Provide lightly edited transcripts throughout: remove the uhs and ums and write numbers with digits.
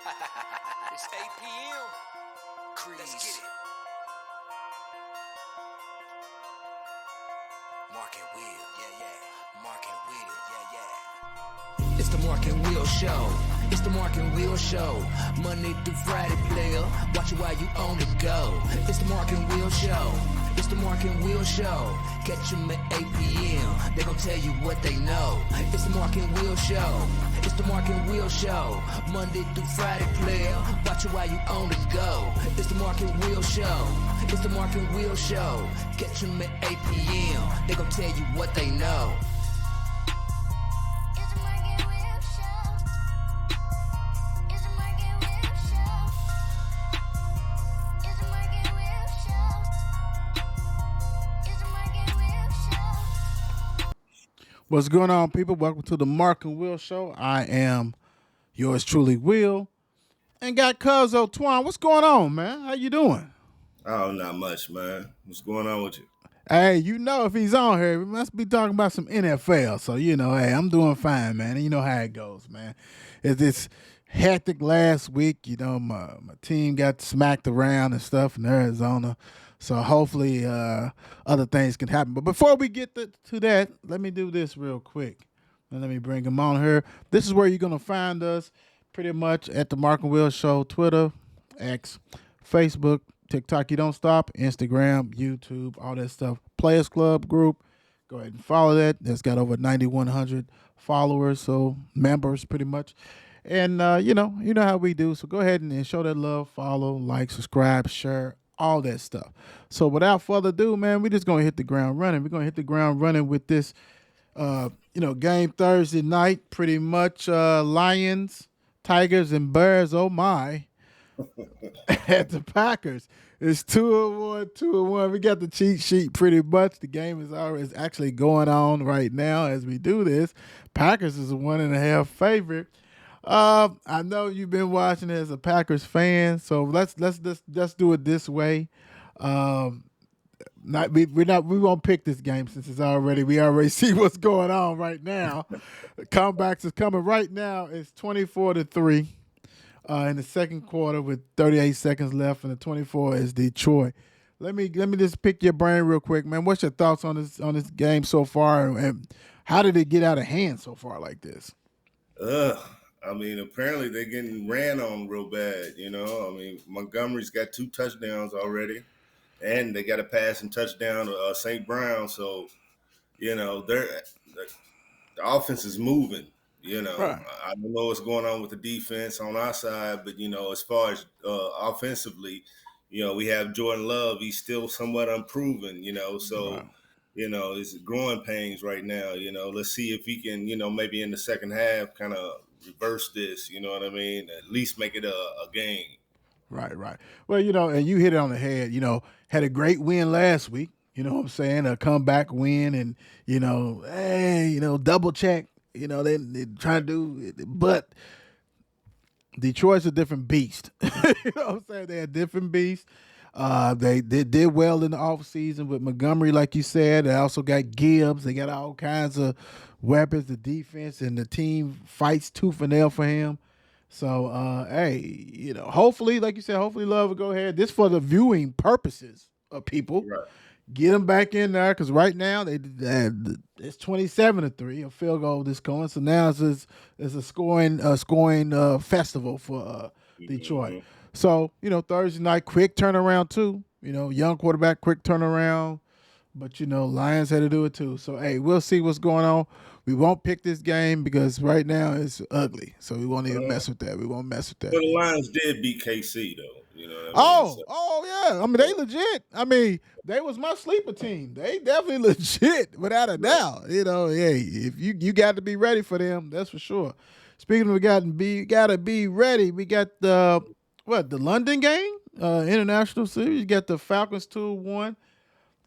It's 8 p.m. Crease. Let's get it. Mark and Will, yeah. Mark and Will, yeah. It's the Mark and Will Show. It's the Mark and Will Show. Monday through Friday, player. Watch it while you on the go. It's the Mark and Will Show. It's the Mark and Will Show. Catch them at 8 p.m. They gon' tell you what they know. It's the Mark and Will Show. It's the Mark and Will Show. Monday through Friday, player. Watch it while you on the go. It's the Mark and Will Show. It's the Mark and Will Show. Catch them at 8 p.m. They gon' tell you what they know. What's going on, people? Welcome to the Mark and Will Show. I am yours truly, Will, and got Cuz Antwan. What's going on, man? How you doing? Oh, not much, man. What's going on with you? Hey, you know if he's on here, we must be talking about some NFL. So, hey, I'm doing fine, man. And you know how it goes, man. It's hectic last week. My team got smacked around and stuff in Arizona. So hopefully other things can happen. But before we get to that, let me do this real quick. And let me bring him on here. This is where you're going to find us pretty much at the Mark and Will Show, Twitter, X, Facebook, TikTok, You Don't Stop, Instagram, YouTube, all that stuff. Players Club group. Go ahead and follow that. That's got over 9,100 followers, so members pretty much. And, you know how we do. So go ahead and show that love, follow, like, subscribe, share, all that stuff. So without further ado, man, we're just going to hit the ground running. We're going to hit the ground running with this, game Thursday night, pretty much Lions, Tigers, and Bears, oh my, at the Packers. It's 2-1, 2-1. We got the cheat sheet pretty much. The game is actually going on right now as we do this. Packers is a 1.5 favorite. I know you've been watching as a Packers fan, so let's do it this way. We won't pick this game since we already see what's going on right now. Comebacks is coming right now. It's 24-3 in the second quarter with 38 seconds left, and the 24 is Detroit. Let me just pick your brain real quick, man. What's your thoughts on this game so far, and how did it get out of hand so far like this? Apparently they're getting ran on real bad, Montgomery's got 2 touchdowns already, and they got a passing touchdown to St. Brown. So, the offense is moving, Right. I don't know what's going on with the defense on our side, but, as far as offensively, we have Jordan Love. He's still somewhat unproven, so Right. It's growing pains right now. Let's see if he can, maybe in the second half kind of reverse this, you know what I mean? At least make it a game. Right. Well, and you hit it on the head, had a great win last week, you know what I'm saying? A comeback win and, double check, they try to do, but Detroit's a different beast. You know what I'm saying? They're a different beast. They did well in the offseason with Montgomery, like you said. They also got Gibbs. They got all kinds of weapons, the defense, and the team fights tooth and nail for him. So, hopefully, like you said, hopefully Love will go ahead. This for the viewing purposes of people. Right. Get them back in there because right now it's 27-3, a field goal this going. So now it's a scoring festival for Detroit. Mm-hmm. So, Thursday night, quick turnaround too. Young quarterback, quick turnaround. But, Lions had to do it too. So, hey, we'll see what's going on. We won't pick this game because right now it's ugly. So we won't even mess with that. We won't mess with that. But the Lions did beat KC, though. You know what I mean? Yeah. They legit. They was my sleeper team. They definitely legit, without a doubt. Hey, if you got to be ready for them, that's for sure. Speaking of got to be ready, we got the London game, international series. You got the Falcons 2-1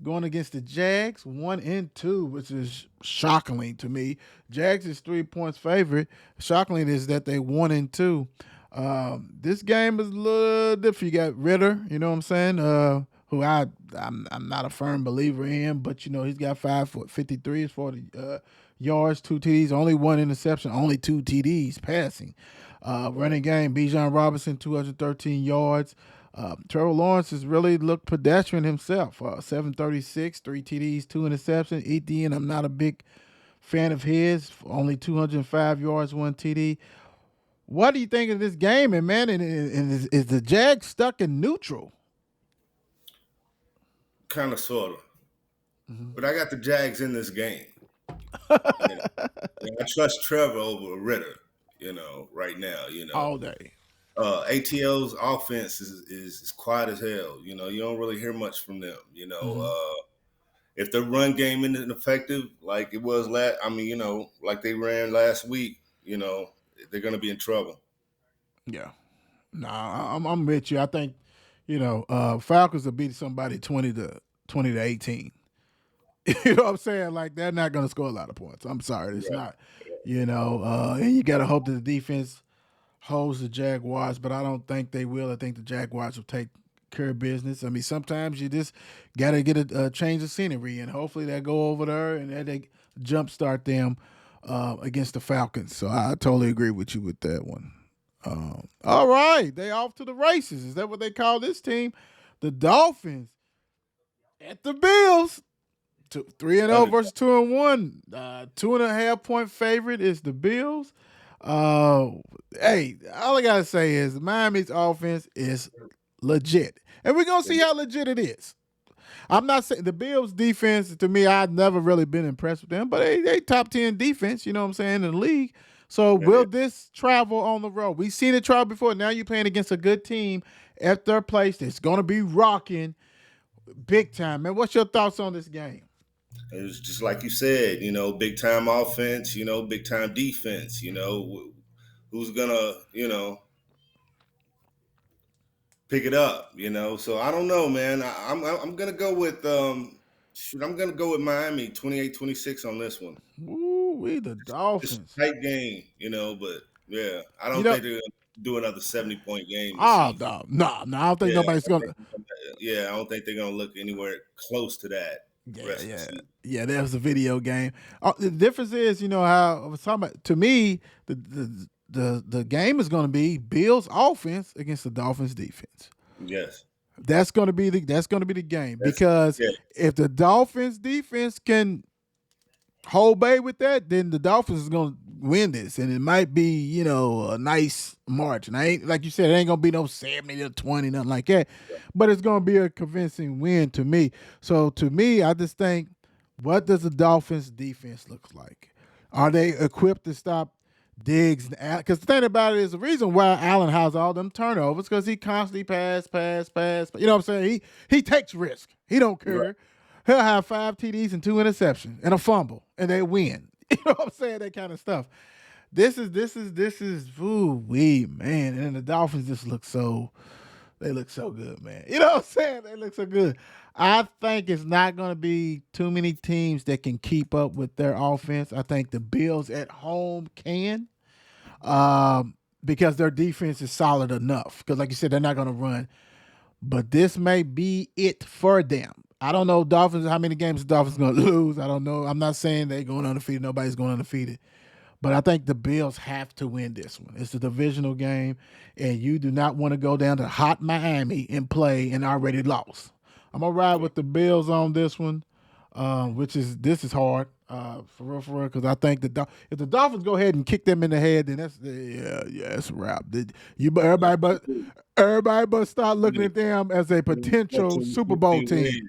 going against the Jags 1-2, which is shockingly to me. Jags is 3 points favorite. Shockingly is that they 1-2. This game is a little different. You got Ritter, you know what I'm saying? Who I'm not a firm believer in, but he's got 5 for 53, 40 yards, 2 TDs, only 1 interception, only 2 TDs passing. Right. Running game, Bijan Robinson, 213 yards. Trevor Lawrence has really looked pedestrian himself. 736, 3 TDs, 2 interceptions. ETN, I'm not a big fan of his. Only 205 yards, 1 TD. What do you think of this game? And man, and is the Jags stuck in neutral? Kind of, sort of. Mhm. But I got the Jags in this game. You know, I trust Trevor over Ritter. Right now. All day. ATL's offense is quiet as hell. You don't really hear much from them. Hmm. If the run game isn't effective like it was like they ran last week, they're going to be in trouble. Yeah. Nah, I'm with you. I think, Falcons will beat somebody 20-18. You know what I'm saying? Like they're not gonna score a lot of points. I'm sorry, it's Right. not. And you gotta hope that the defense holds the Jaguars, but I don't think they will. I think the Jaguars will take care of business. I mean, sometimes you just gotta get a change of scenery, and hopefully they go over there and they jumpstart them against the Falcons. So I totally agree with you with that one. All right, they off to the races. Is that what they call this team? The Dolphins at the Bills. 3-0 Under- versus 2-1. 2.5 point favorite is the Bills. Uh, hey, all I gotta say is Miami's offense is legit, and we're gonna see how legit it is. I'm not saying the Bills defense to me. I've never really been impressed with them, but they top 10 defense. You know what I'm saying in the league. So It will is. this travel on the road? We've seen it travel before. Now you're playing against a good team at their place. It's gonna be rocking big time. Man, what's your thoughts on this game? It was just like you said, big time offense, big time defense. Who's gonna, pick it up. So I don't know, man. I'm gonna go with I'm gonna go with Miami 28-26 on this one. Ooh, we the It's Dolphins. a tight game, but yeah, I You don't know, think they're gonna do another 70-point game this oh season. no, no. I don't think Yeah, nobody's gonna. yeah, I don't think they're gonna look anywhere close to that the Yeah, rest of the yeah, season. yeah. That was a video game. The difference is, how I was talking about. To me, the game is going to be Bills offense against the Dolphins defense. Yes, That's going to be the game that's because yeah, if the Dolphins defense can hold bay with that, then the Dolphins is gonna win this, and it might be a nice margin. I ain't like you said, it ain't gonna be no 70-20, nothing like that, but it's gonna be a convincing win to me. So to me, I just think, what does the Dolphins defense look like? Are they equipped to stop Diggs and Allen? Because the thing about it is the reason why Allen has all them turnovers because he constantly pass. You know what I'm saying? He takes risk. He don't right. care. He'll have 5 TDs and 2 interceptions and a fumble, and they win. You know what I'm saying? That kind of stuff. This is ooh wee man, and then the Dolphins just look so good, man. You know what I'm saying? They look so good. I think it's not going to be too many teams that can keep up with their offense. I think the Bills at home can, because their defense is solid enough. Because like you said, they're not going to run, but this may be it for them. I don't know Dolphins how many games the Dolphins going to lose. I don't know. I'm not saying they're going undefeated. Nobody's going undefeated. But I think the Bills have to win this one. It's a divisional game, and you do not want to go down to hot Miami and play and already lost. I'm gonna ride with the Bills on this one, this is hard for real, because I think if the Dolphins go ahead and kick them in the head, then it's a wrap. Everybody but start looking at them as a potential 14, Super Bowl 15 team. wins.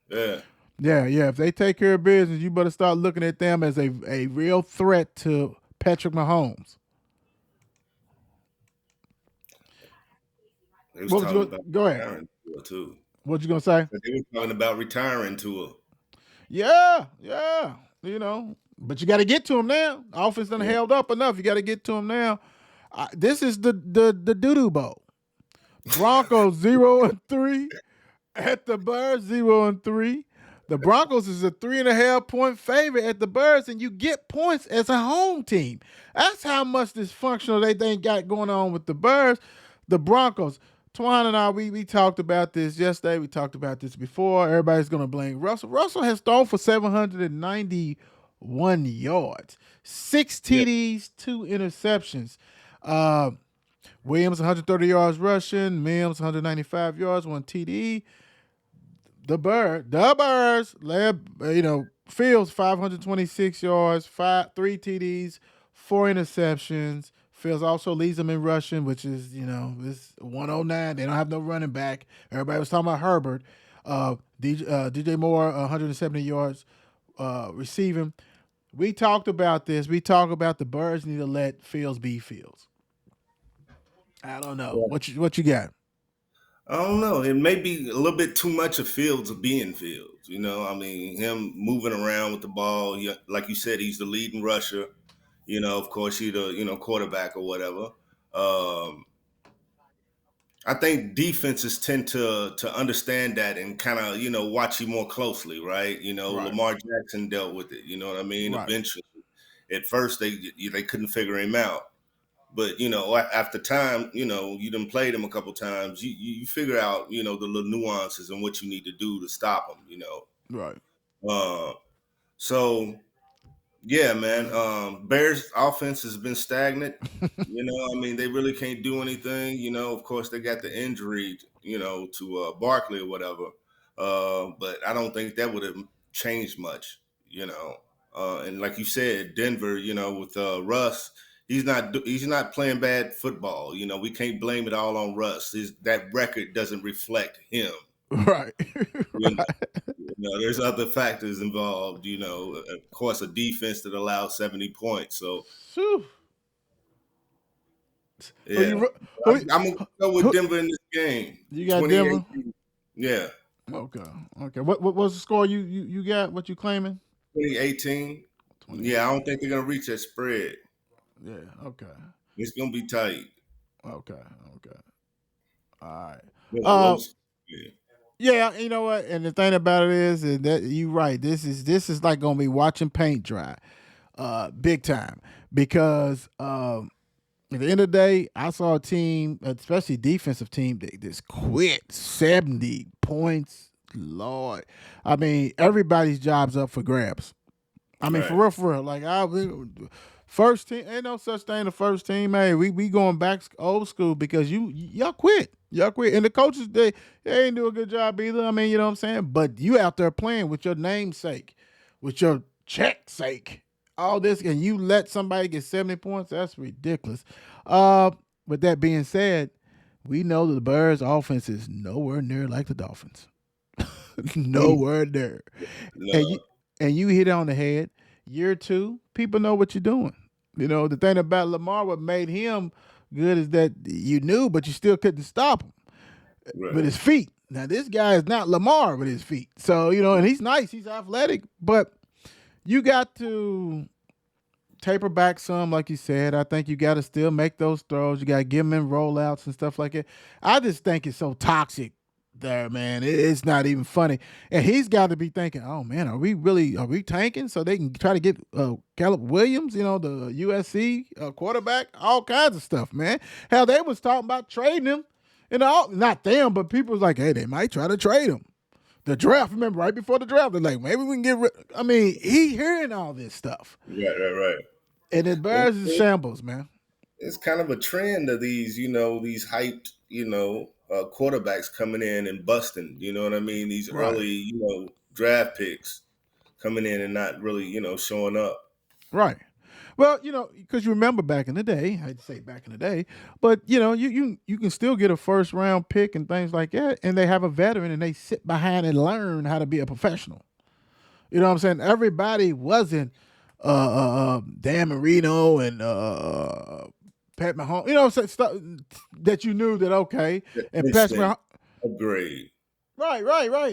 Yeah, yeah. Yeah. If they take care of business, you better start looking at them as a real threat to Patrick Mahomes. They was What was talking you about go ahead? retiring Tua too. What you gonna say? But they were talking about retiring Tua. Yeah. But you got to get to him now. Offense done Yeah, held up enough. You got to get to him now. This is the doo doo bowl. Broncos 0-3 at the Bears 0-3. The Broncos is a 3.5 point favorite at the Bears, and you get points as a home team. That's how much dysfunctional they got going on with the Bears. The Broncos. Twan and I, we talked about this yesterday. We talked about this before. Everybody's going to blame Russell. Russell has thrown for 791 yards, 6 yeah, TDs, 2 interceptions. Uh, Williams 130 yards rushing, Mims 195 yards, one TD. The Birds led, Fields 526 yards, three TDs, four interceptions. Fields also leads them in rushing, which is this 109. They don't have no running back. Everybody was talking about Herbert. DJ Moore 170 yards receiving. We talked about this. We talked about the Birds need to let Fields be Fields. I don't know what you got. I don't know. It may be a little bit too much of Fields of being Fields. I mean, him moving around with the ball. Like you said, he's the leading rusher. Of course, he's the quarterback or whatever. Um, I think defenses tend to understand that and kind of watch you more closely, right? Right. Lamar Jackson dealt with it. You know what I mean? Right. Eventually, at first they couldn't figure him out. But after time, you done played him a couple times. You figure out the little nuances and what you need to do to stop him. Right. Uh, so yeah, man. Bears offense has been stagnant. I mean, they really can't do anything. Of course, they got the injury, to Barkley or whatever. But I don't think that would have changed much. And like you said, Denver, with Russ, he's not playing bad football. We can't blame it all on Russ. That record doesn't reflect him. Right. You know, Right. there's other factors involved. Of course, a defense that allows 70 points. So Phew. Who yeah, you who, I'm gonna go with who, Denver in this game. you got Denver? 2018. Yeah, Okay. Okay. What was the score you got? What you claiming? 2018. Yeah, I 2018. don't think they're gonna reach that spread. Yeah. Okay. It's gonna be tight. Okay. Okay. All right. Real Uh. close. Yeah. Yeah. You know what? And the thing about it is that you right. This is like gonna be watching paint dry, big time because at the end of the day, I saw a team, especially defensive team, that just quit 70 points. Lord. I mean, everybody's job's up for grabs. I mean, Right. for real. Like, first team, ain't no such thing. The first team, hey, we going back old school because y'all quit. Y'all quit. And the coaches, they ain't do a good job either. I mean, you know what I'm saying? But you out there playing with your namesake, with your check sake, all this, and you let somebody get 70 points, that's ridiculous. Uh, with that being said, we know that the Bears offense is nowhere near like the Dolphins. Nowhere near. And you No. and you hit it on the head. Year two, people know what you're doing. The thing about Lamar, what made him good is that you knew, but you still couldn't stop him with Right. his feet. Now this guy is not Lamar with his feet. So, and he's nice, he's athletic, but you got to taper back some, like you said. I think you got to still make those throws. You got to give them in rollouts and stuff like that. I just think it's so toxic there, man. It's not even funny. And he's got to be thinking, oh man, are we tanking so they can try to get Caleb Williams, the USC quarterback, all kinds of stuff, man. Hell, they was talking about trading him. Not them, but people was like, hey, they might try to trade him. The draft, remember, right before the draft, they're like, maybe we can get rid. I mean, he hearing all this stuff. Right. And it And bears in shambles, man. it's kind of a trend of these hyped, quarterbacks coming in and busting. You know what I mean? These Right. early, draft picks coming in and not really, showing up. Right. Well, because you remember back in the day, I'd say back in the day, but you can still get a first round pick and things like that, and they have a veteran and they sit behind and learn how to be a professional. You know what I'm saying? Everybody wasn't Dan Marino and Pat Mahomes. You know what I'm saying? Stuff that you knew that okay, and Pat Instant Mahomes. upgrade. Right.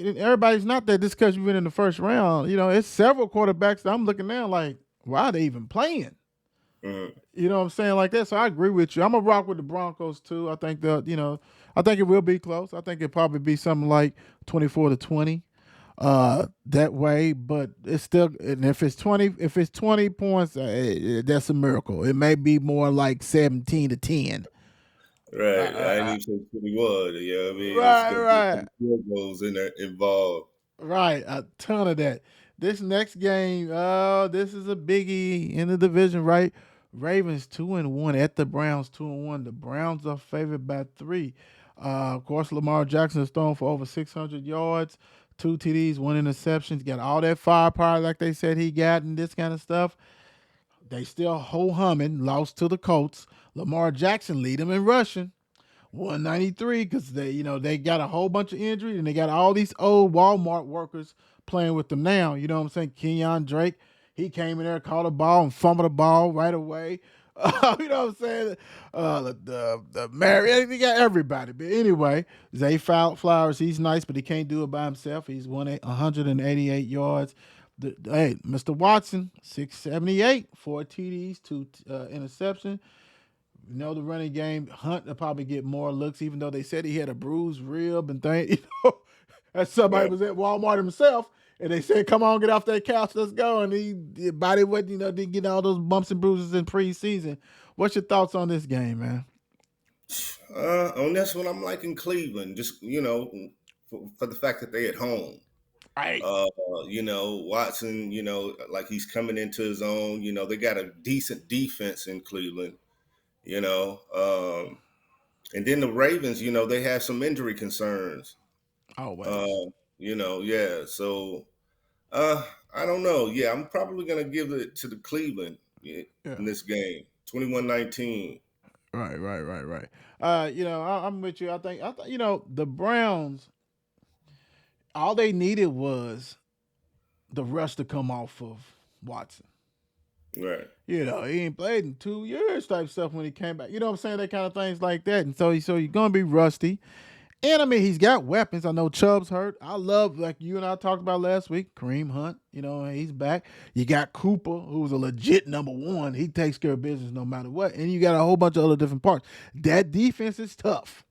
And everybody's not that just because you went in the first round. It's several quarterbacks that I'm looking now like, why are they even playing? Mm, You know what I'm saying? Like that. So I agree with you. I'm gonna rock with the Broncos too. I think I think it will be close. I think it'll probably be something like 24-20. That way, but it's still, and if it's 20 points, that's a miracle. It may be more like 17-10. right. I didn't Uh, even say 21. You know what I mean? It's right, gonna be right. some field goals in there involved. Right, a ton of that. This next game, this is a biggie in the division, right? Ravens 2-1 at the Browns 2-1. The Browns are favored by 3. Of course, Lamar Jackson is thrown for over 600 yards, 2 TDs, 1 interception. Got all that firepower like they said he got and this kind of stuff. They still ho humming. Lost to the Colts. Lamar Jackson lead them in rushing. 193 because they got a whole bunch of injuries and they got all these old Walmart workers playing with them now. You know what I'm saying? Kenyon Drake, he came in there, caught a ball and fumbled the ball right away. You know what I'm saying? The Mary, he got everybody. But anyway, Zay Flowers, he's nice, but he can't do it by himself. He's 188 yards. Hey, Mr. Watson, 678, 4 TDs, 2 interceptions. The running game, Hunt will probably get more looks, even though they said he had a bruised rib and thing. As somebody was at Walmart himself, and they said, "Come on, get off that couch, let's go." And his body wasn't, didn't get all those bumps and bruises in preseason. What's your thoughts on this game, man? On this one, I'm liking Cleveland, just for the fact that they at home. Right. Watson, like he's coming into his own. They got a decent defense in Cleveland. And then the Ravens, they have some injury concerns. Always. Yeah. So, I don't know. Yeah, I'm probably gonna give it to the Cleveland in this game, 21-19. Right. I'm with you. I think the Browns. All they needed was the rush to come off of Watson. Right. He ain't played in 2 years type stuff when he came back. You know what I'm saying? That kind of things like that. And so you're going to be rusty. And, I mean, he's got weapons. I know Chubb's hurt. I love, like you and I talked about last week, Kareem Hunt. He's back. You got Cooper, who's a legit number one. He takes care of business no matter what. And you got a whole bunch of other different parts. That defense is tough.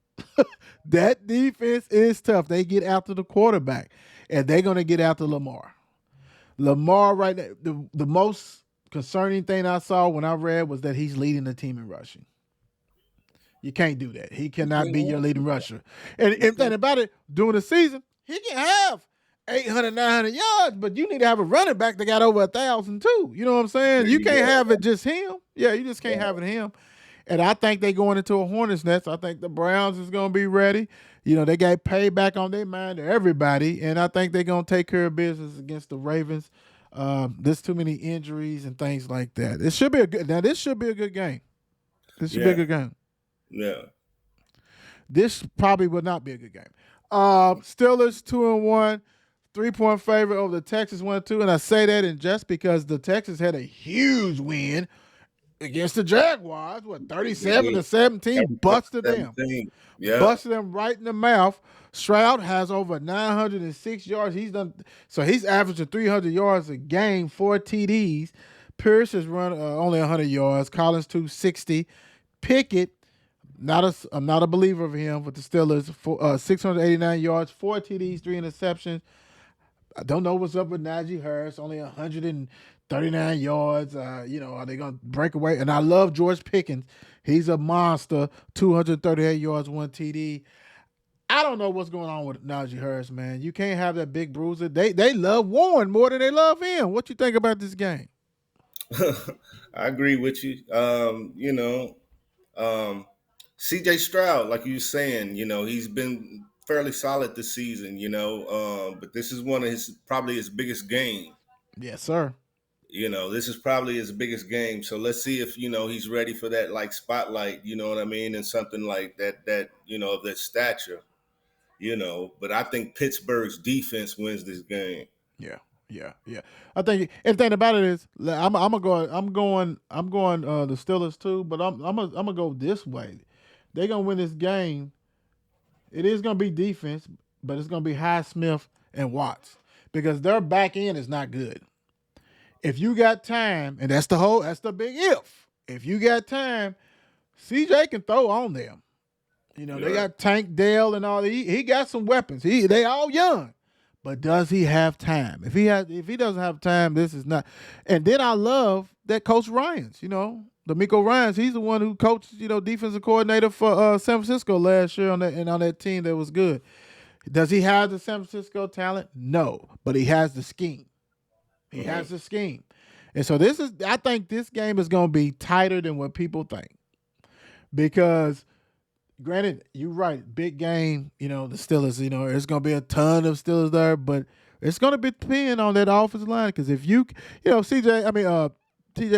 That defense is tough. They get after the quarterback, and they're going to get after Lamar. Lamar right now, the most concerning thing I saw when I read was that he's leading the team in rushing. You can't do that. He cannot be your leading rusher. And about it, during the season, he can have 800, 900 yards, but you need to have a running back that got over 1,000 too. You know what I'm saying? You can't have it just him. Yeah, you just can't have it him. And I think they going into a hornet's nest. I think the Browns is going to be ready. They got payback on their mind to everybody, and I think they're going to take care of business against the Ravens. There's too many injuries and things like that. This should be a good game. This should be a good game. Yeah. This probably will not be a good game. Steelers 2-1, 3-point favorite over the Texans 1-2, and I say that just because the Texans had a huge win against the Jaguars, 37-17, busted them. Yeah. Busted them right in the mouth. Stroud has over 906 yards. He's averaging 300 yards a game, 4 TDs. Pierce has run only 100 yards. Collins 260. Pickett, I'm not a believer of him with the Steelers. 689 yards, 4 TDs, 3 interceptions. I don't know what's up with Najee Harris, only 139 yards. Are they going to break away? And I love George Pickens. He's a monster, 238 yards, 1 TD. I don't know what's going on with Najee Harris, man. You can't have that big bruiser. They love Warren more than they love him. What you think about this game? I agree with you. CJ Stroud, like you were saying, he's been fairly solid this season, but this is one of probably his biggest game. Yes, sir. This is probably his biggest game. So let's see if, he's ready for that like spotlight, you know what I mean? And something like that, of that stature, but I think Pittsburgh's defense wins this game. Yeah. I think the thing about it is I'm going the Steelers too, but I'm gonna go this way. They're gonna win this game. It is gonna be defense, but it's gonna be Highsmith and Watts because their back end is not good. If you got time, and that's the big if. If you got time, CJ can throw on them. They got Tank Dell and all. He got some weapons. They all young. But does he have time? If he doesn't have time, this is not. And then I love that Coach Ryans, D'Amico Ryans. He's the one who coached, defensive coordinator for San Francisco last year on that team that was good. Does he have the San Francisco talent? No, but he has the scheme. He has the scheme. And so I think this game is going to be tighter than what people think because granted, you're right. Big game, the Steelers, there's going to be a ton of Steelers there, but it's going to be depend on that offensive line because if TJ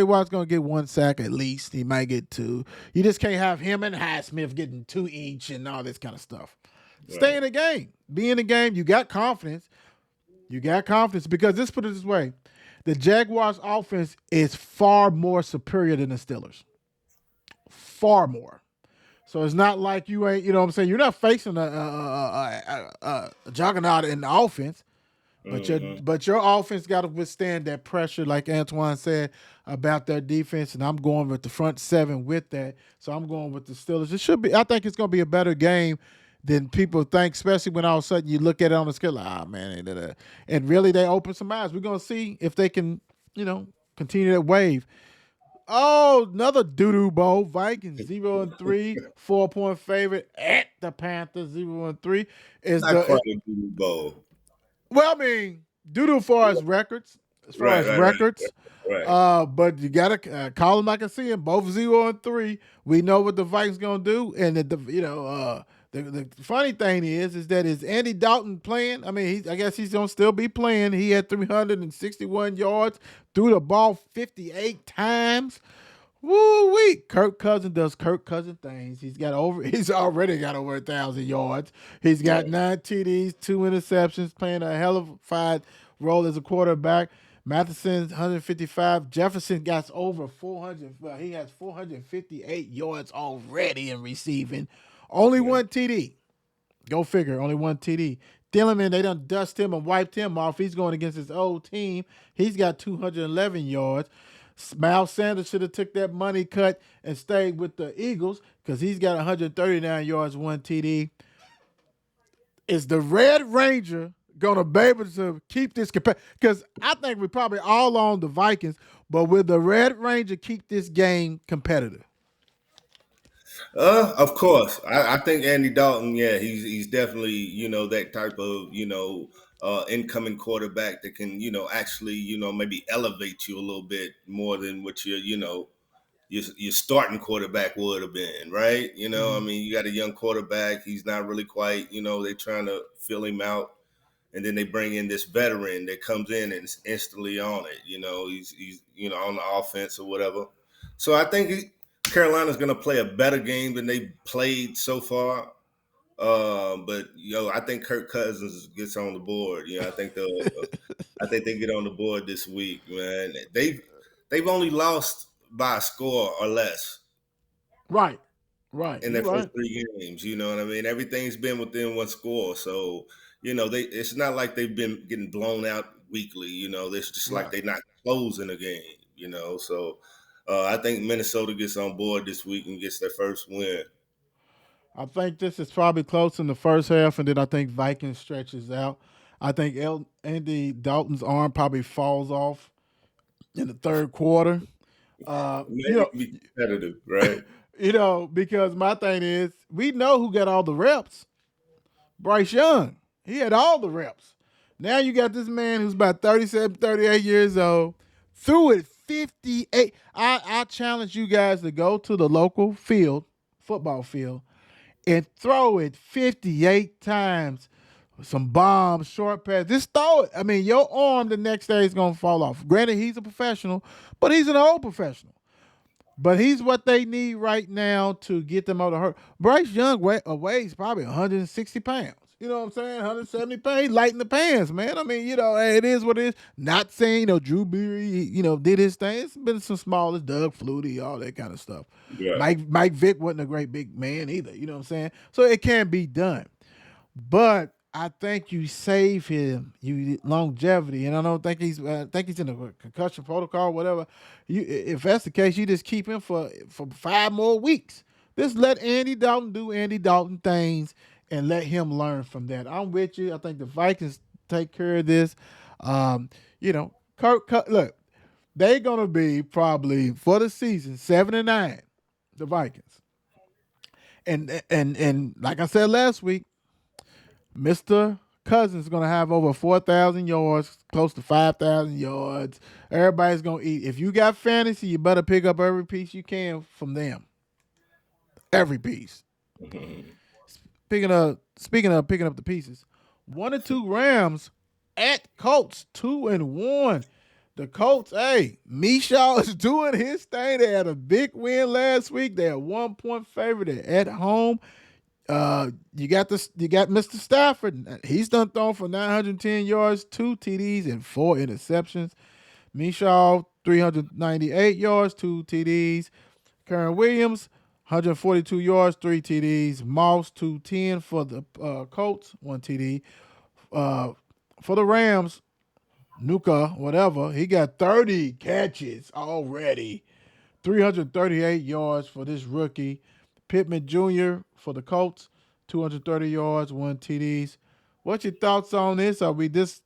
Watt's going to get one sack at least. He might get two. You just can't have him and Highsmith getting two each and all this kind of stuff. Stay Right. in the game. Be in the game. You got confidence. You got confidence because let's put it this way. The Jaguars offense is far more superior than the Steelers. Far more. So it's not like you ain't, what I'm saying? You're not facing a juggernaut in the offense, but your Mm-hmm. but your offense got to withstand that pressure, like Antwan said about their defense. And I'm going with the front seven with that. So I'm going with the Steelers. It should be. I think it's going to be a better game than people think, especially when all of a sudden you look at it on the scale, like, man, and really they open some eyes. We're going to see if they can, continue that wave. Oh, another doo-doo bowl. Vikings 0-3, 4-point favorite at the Panthers 0-3. Is Not the quite a Super Bowl. well, I mean, doo-doo as far Right, as right, right, records. right. But you gotta call them like I see them. Both 0-3. We know what the Vikings gonna do, and the funny thing is that is Andy Dalton playing? I mean, I guess he's gonna still be playing. He had 361 yards, threw the ball 58 times. Woo wee! Kirk Cousins does Kirk Cousin things. He's already got over 1,000 yards. He's got Yeah. 9 TDs, 2 interceptions, playing a hell of a fine role as a quarterback. Matheson's 155. Jefferson got over 400. Well, he has 458 yards already in receiving. Only Yeah. one TD. Go figure. Only one TD. Thielemann, they done dust him and wiped him off. He's going against his old team. He's got 211 yards. Miles Sanders should have took that money cut and stayed with the Eagles because he's got 139 yards, one TD. Is the Red Ranger going to be able to keep this because I think we probably all on the Vikings, but will the Red Ranger keep this game competitive? Of course. I think Andy Dalton, yeah, he's definitely, that type of, incoming quarterback that can, actually, maybe elevate you a little bit more than what your starting quarterback would have been, right? I Mm-hmm. mean, you got a young quarterback. He's not really quite, they're trying to fill him out. And then they bring in this veteran that comes in and is instantly on it. He's on the offense or whatever. So I think Carolina's going to play a better game than they played so far. But I think Kirk Cousins gets on the board. I think they get on the board this week, man. They've only lost by a score or less Right. Right. in You're their first right. three games. You know what I mean? Everything's been within one score. So, it's not like they've been getting blown out weekly. It's just like Right. they're not closing the game, So I think Minnesota gets on board this week and gets their first win. I think this is probably close in the first half, and then I think Vikings stretches out. I think Andy Dalton's arm probably falls off in the third quarter. Uh, you Maybe know, be competitive, right? because my thing is, we know who got all the reps. Bryce Young. He had all the reps. Now you got this man who's about 37, 38 years old, threw it 58. I challenge you guys to go to the local field, football field, and throw it 58 times. Some bombs, short pass. Just throw it. I mean, your arm the next day is going to fall off. Granted, he's a professional, but he's an old professional. But he's what they need right now to get them out of hurt. Bryce Young weighs probably 160 pounds. You know what I'm saying? 170 pounds. He's light in the pants, man. I mean, hey, it is what it is. Not saying, Drew Beery, did his thing. It's been some smallest, Doug Flutie, all that kind of stuff. Yeah. Mike Vick wasn't a great big man either. You know what I'm saying? So it can be done. But I think you save him, you longevity, and I don't think I think he's in a concussion protocol, whatever. If that's the case, you just keep him for 5 more weeks. Just let Andy Dalton do Andy Dalton things and let him learn from that. I'm with you. I think the Vikings take care of this. Um, look, they're gonna be probably for the season 7-9, the Vikings, and like I said last week. Mr. Cousins is going to have over 4,000 yards, close to 5,000 yards. Everybody's going to eat. If you got fantasy, you better pick up every piece you can from them. Every piece. Mhm. Speaking of picking up the pieces, 1-2 Rams at Colts, 2-1. The Colts, hey, Mishaw is doing his thing. They had a big win last week. They're 1 point favorite. They're at home. You got Mr. Stafford. He's done thrown for 910 yards, 2 TDs, and 4 interceptions. Mishaw, 398 yards, 2 TDs. Karen Williams, 142 yards, 3 TDs. Moss, 210 for the Colts, 1 TD. Uh, for the Rams, Nuka, whatever, he got 30 catches already. 338 yards for this rookie. Pittman Jr. for the Colts, 230 yards, 1 TDs. What's your thoughts on this? Are we just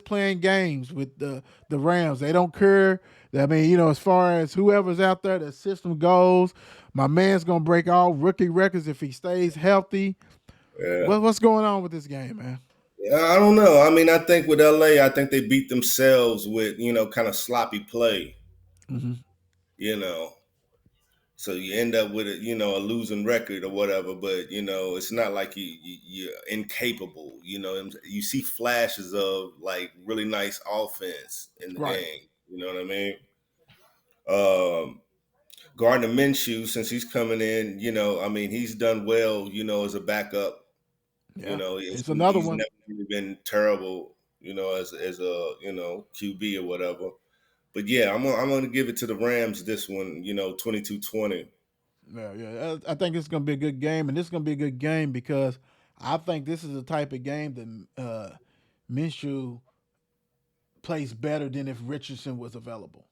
playing games with the Rams? They don't care. I mean, as far as whoever's out there, the system goes. My man's gonna break all rookie records if he stays healthy. Yeah. What's going on with this game, man? I don't know. I mean, I think with LA, I think they beat themselves with, kind of sloppy play, Hmm. you know. So you end up with a losing record or whatever, but it's not like you're incapable. You see flashes of like really nice offense in the Right. game. You know what I mean? Um, Gardner Minshew, since he's coming in, I mean, he's done well. As a backup. Yeah. It's another He's one. never really been terrible. As a QB or whatever. But yeah, I'm gonna give it to the Rams this one. 22-20. Yeah, yeah. I think it's going to be a good game, and this is going to be a good game because I think this is the type of game that Minshew plays better than if Richardson was available.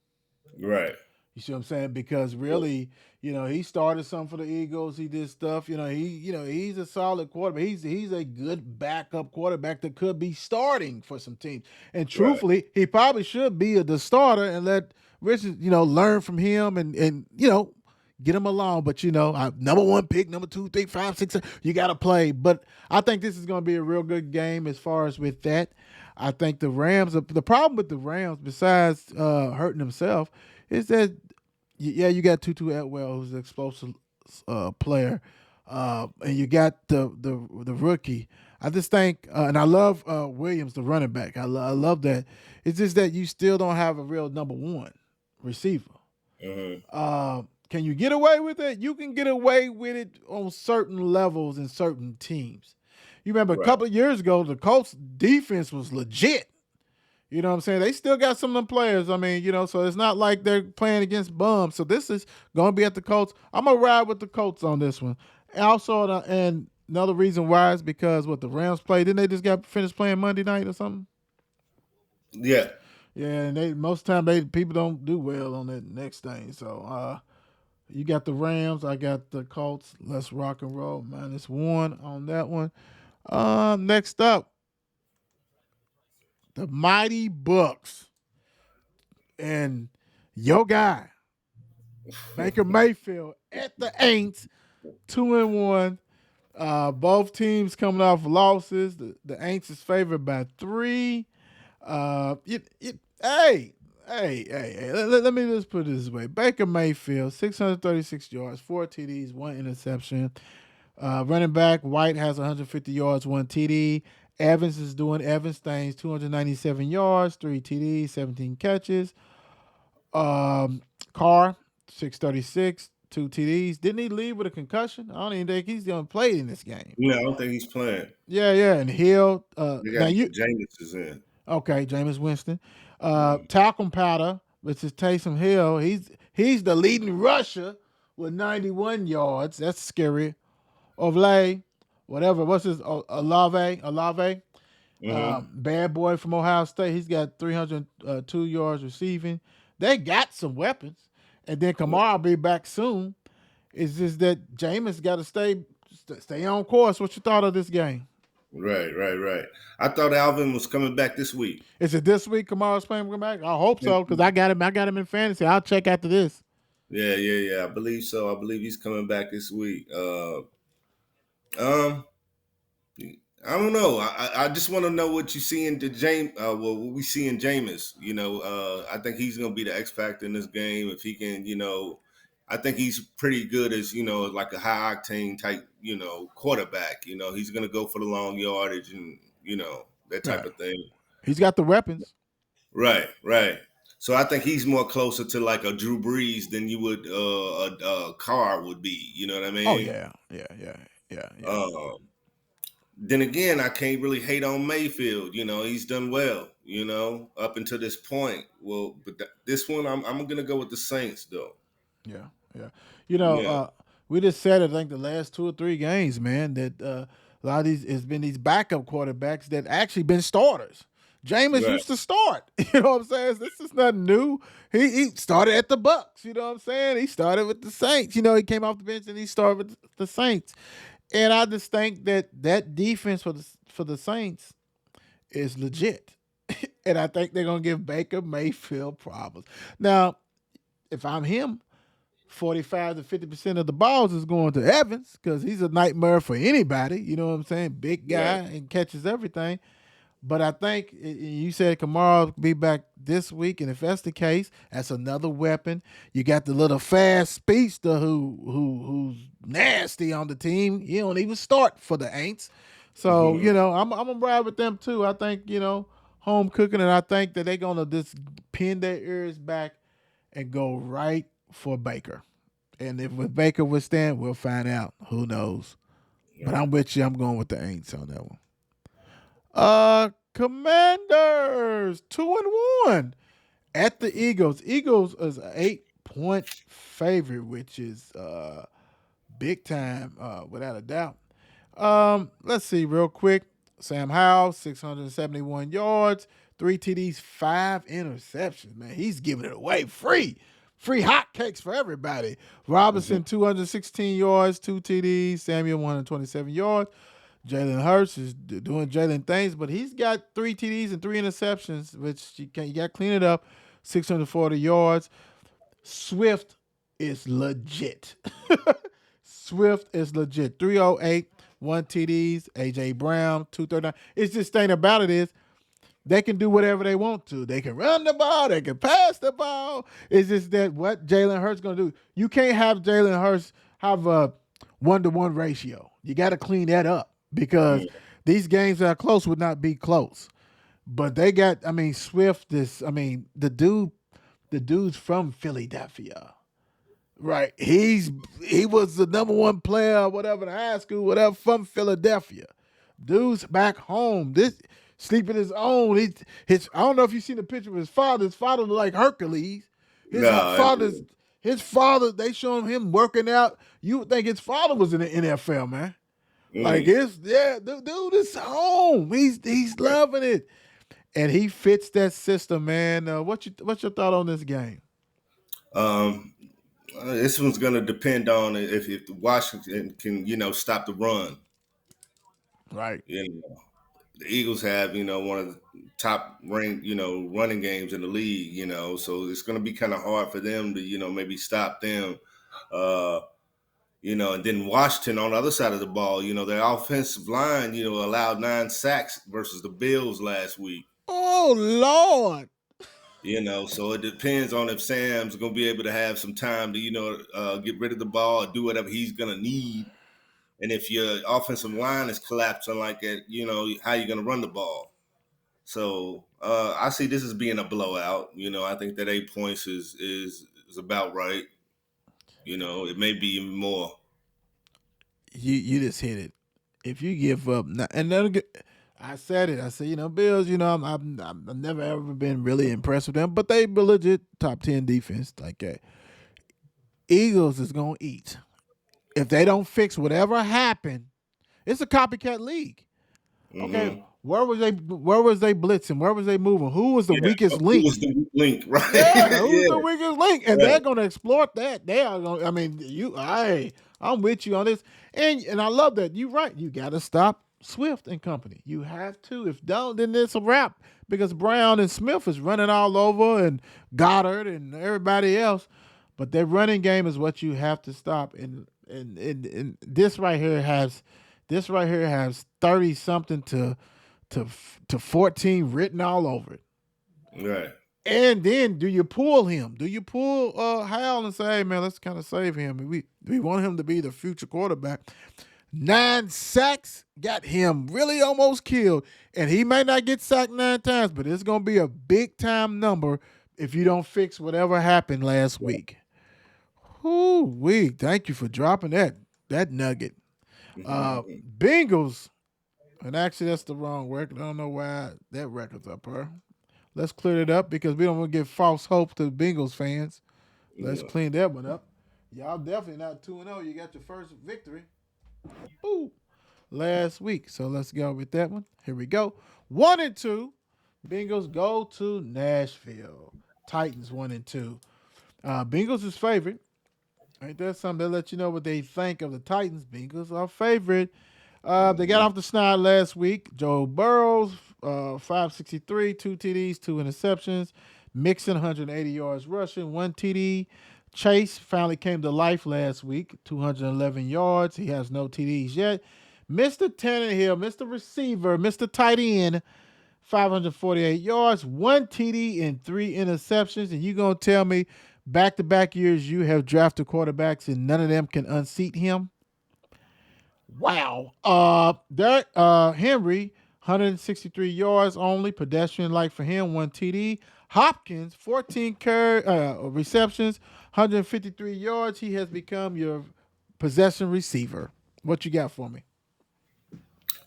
Right. You see what I'm saying? Because really, he started some for the Eagles. He did stuff. He's a solid quarterback. He's a good backup quarterback that could be starting for some teams. And Right. truthfully, he probably should be the starter and let Richard, learn from him and get him along. But number one pick, number two, three, five, six, seven, you got to play. But I think this is going to be a real good game as far as with that. I think the Rams. The problem with the Rams, besides hurting themselves, is that yeah, you got Tutu Atwell, who's an explosive player, and you got the rookie. I just think, and I love Williams, the running back. I love that. It's just that you still don't have a real number one receiver. Hmm. Can you get away with it? You can get away with it on certain levels in certain teams. You remember a Right. couple of years ago, the Colts defense was legit. You know what I'm saying? They still got some of them players. I mean, so it's not like they're playing against bums. So this is going to be at the Colts. I'm going to ride with the Colts on this one. And also, and another reason why is because what the Rams played, didn't they just got finished playing Monday night or something? Yeah. Yeah, and most of the time people don't do well on that next thing. So you got the Rams, I got the Colts. Let's rock and roll. -1 on that one. Next up, the Mighty Bucks and your guy Baker Mayfield at the Aints, 2-1. Both teams coming off losses. The Aints is favored by 3. Hey, hey. Let me just put it this way: Baker Mayfield, 636 yards, 4 TDs, 1 interception. Running back White has 150 yards, 1 TD. Evans is doing Evans things, 297 yards, 3 TDs, 17 catches. Carr, 636, 2 TDs. Didn't he leave with a concussion? I don't even think he's gonna play in this game. No, I don't think he's playing. Yeah, yeah. And Hill, They now got you Jameis is in. okay, Jameis Winston. Mhm. Talcum Powder, which is Taysom Hill. He's the leading rusher with 91 yards. That's scary. Olave, whatever. What's his Olave? Mhm. Bad boy from Ohio State. He's got 302 yards receiving. They got some weapons. And then Kamara will be back soon. It's just that Jameis got to stay on course. What you thought of this game? Right. I thought Alvin was coming back this week. Is it this week Kamara's playing come back? I hope so because I got him. I got him in fantasy. I'll check after this. Yeah. I believe so. I believe he's coming back this week. Um, I don't know. I just want to know what you see in the James. What we see in Jameis. I think he's going to be the X factor in this game if he can. I think he's pretty good as like a high octane type quarterback. He's going to go for the long yardage and that type Right. of thing. He's got the weapons. Right, right. So I think he's more closer to like a Drew Brees than you would a Carr would be. You know what I Oh mean? yeah, yeah, yeah, yeah, yeah, Uh, then again, I can't really hate on Mayfield. He's done well. Up until this point. Well, but this one, I'm gonna go with the Saints though. yeah, yeah. You know, Yeah, we just said it. I think the last 2 or 3 games, man, that a lot of these has been these backup quarterbacks that actually been starters. Jameis right. used to start. You know what I'm saying? This is nothing new. He started at the Bucks. You know what I'm saying? He started with the Saints. He came off the bench and he started with the Saints. And I just think that defense for the Saints is legit. And I think they're gonna give Baker Mayfield problems. Now, if I'm him, 45 to 50% of the balls is going to Evans because he's a nightmare for anybody. You know what I'm saying? Big guy Right. and catches everything. But I think you said Kamara will be back this week, and if that's the case, that's another weapon. You got the little fast speedster who's nasty on the team. He don't even start for the Aints. So Mhm. I'm gonna ride with them too. I think home cooking, and I think that they're gonna just pin their ears back and go right for Baker. And if with Baker withstand, we'll find out. Who knows? But Right. I'm with you. I'm going with the Aints on that one. Commanders 2-1 at the Eagles. Eagles is an 8-point favorite, which is big time, without a doubt. Let's see real quick. Sam Howell, 671 yards, 3 TDs, 5 interceptions. Man, he's giving it away free. Free hotcakes for everybody. Mhm. Robinson, 216 yards, 2 TDs. Samuel, 127 yards. Jalen Hurts is doing Jalen things, but he's got 3 TDs and 3 interceptions, which you got to clean it up. 640 yards. Swift is legit. Swift is legit. 308, 1 TDs. AJ Brown, 239. It's just thing about it is they can do whatever they want to. They can run the ball. They can pass the ball. It's just that what Jalen Hurts going to do. You can't have Jalen Hurts have a 1-to-1 ratio. You got to clean that up because these games that are close would not be close. But they got, Swift is, the dude's from Philadelphia. Right. He was the number one player, whatever, in high school, whatever, from Philadelphia. Dude's back home. This sleeping his own. His I don't know if you've seen the picture of his father. His father looked like Hercules. His No. father's his father, they showing him working out. You would think his father was in the NFL, man. Like Mm, the dude is home. He's right. loving it. And he fits that system, man. What's your thought on this game? Um, this one's gonna depend on if Washington can stop the run. Right. The Eagles have, one of the top ranked, running games in the league, so it's going to be kind of hard for them to, maybe stop them. Uh, and then Washington on the other side of the ball, their offensive line, allowed 9 sacks versus the Bills last week. Oh Lord. So it depends on if Sam's going to be able to have some time to, get rid of the ball or do whatever he's going to need. And if your offensive line is collapsing like that, how you going to run the ball? So I see this as being a blowout. I think that 8 points is about right. It may be even more. You just hit it. If you give up, and then I said it. I said, Bills. I've never ever been really impressed with them, but they be legit top 10 defense like that. Eagles is gonna eat if they don't fix whatever happened. It's a copycat league. Okay, Hmm. where was they blitzing? Where was they moving? Who was the Yeah. weakest Who link? was the weak link? Right. Yeah, who's the Yeah. weakest link? And Right. they're gonna exploit that. They are gonna. I'm with you on this, and I love that. You're right. You got to stop Swift and company. You have to. If don't, then it's a wrap because Brown and Smith is running all over, and Goddard and everybody else. But their running game is what you have to stop, and this right here has This right here has 30 something to 14 written all over it. Right. And then do you pull him? Do you pull Hal and say, hey man, let's kind of save him? We want him to be the future quarterback. 9 sacks got him really almost killed. And he may not get sacked 9 times, but it's gonna be a big time number if you don't fix whatever happened last week. Whoo, thank you for dropping that nugget. Uh Bengals, and actually that's the wrong record. I don't know why that record's up here. Let's clear it up because we don't want to give false hope to Bengals fans. Let's Yeah. clean that one up. Y'all definitely not 2-0. You got your first victory. Ooh, last week. So let's go with that one. Here we go. 1-2. Bengals go to Nashville. Titans 1-2. Bengals is favorite. Ain't that something? They let you know what they think of the Titans. Bengals are favorite. They got off the snide last week. Joe Burrows, 563, 2 TDs, 2 interceptions. Mixon, 180 yards rushing, 1 TD. Chase finally came to life last week, 211 yards. He has no TDs yet. Mr. Tannehill, Mr. Receiver, Mr. Tight End, 548 yards, 1 TD, and 3 interceptions. And you going to tell me back-to-back years you have drafted quarterbacks and none of them can unseat him? Wow. Derek Henry, 163 yards only, pedestrian like for him, 1 TD. Hopkins, 14 receptions, 153 yards. He has become your possession receiver. What you got for me?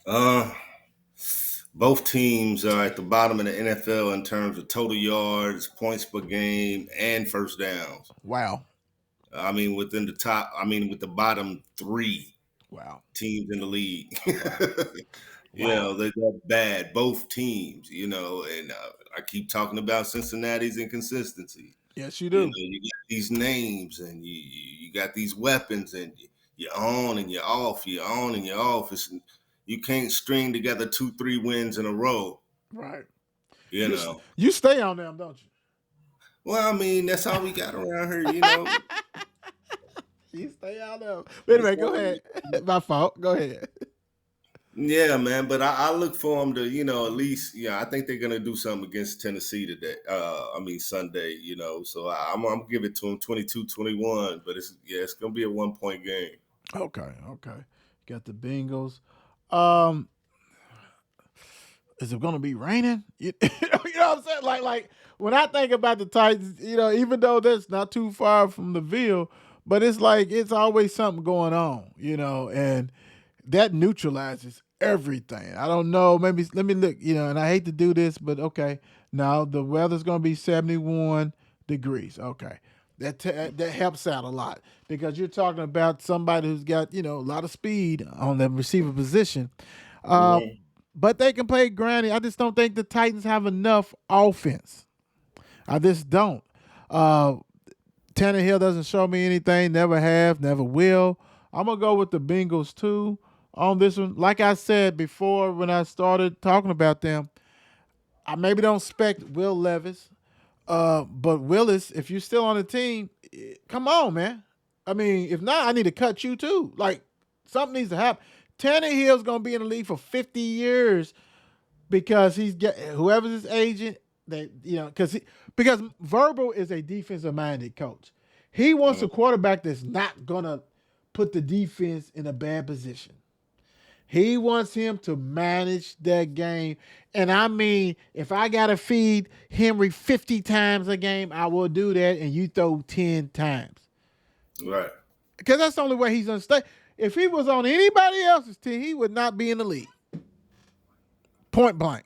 Uh, both teams are at the bottom of the NFL in terms of total yards, points per game, and first downs. Wow. I mean, within the top, I mean, with the bottom three Wow. teams in the league. Wow. They're bad, both teams, and I keep talking about Cincinnati's inconsistency. Yes, you do. You got these names and you got these weapons and you're on and you're off, you're on and you're off. You can't string together 2, 3 wins in a row, Right. you You know. you stay on them, don't you? Well, I mean, that's all we got around here, You stay on them. Wait a minute. Go ahead. My fault. Go ahead. Yeah, man, but I look for them to, at least, I think they're gonna do something against Tennessee today. Sunday, So I'm gonna give it to them 22-21, but it's gonna be a 1-point game. Okay. Got the Bengals. Um, is it going to be raining? You know what I'm saying? Like when I think about the Titans, even though that's not too far from the Ville, but it's like it's always something going on, and that neutralizes everything. I don't know. Maybe let me look, and I hate to do this, but okay. Now the weather's going to be 71 degrees. Okay. That helps out a lot because you're talking about somebody who's got, a lot of speed on the receiver position. Uh, Mhm. but they can play granny. I just don't think the Titans have enough offense. I just don't. Uh, Tannehill doesn't show me anything. Never have, never will. I'm gonna go with the Bengals too on this one. Like I said before, when I started talking about them, I maybe don't expect Will Levis, but Willis, if you're still on the team, come on, man. I mean, if not, I need to cut you too. Like something needs to happen. Tannehill's gonna be in the league for 50 years because he's get whoever's his agent. That because Verbal is a defensive minded coach. He wants a quarterback that's not gonna put the defense in a bad position. He wants him to manage that game. And I mean, if I got to feed Henry 50 times a game, I will do that. And you throw 10 times. Right. Because that's the only way he's going to stay. If he was on anybody else's team, he would not be in the league. Point blank.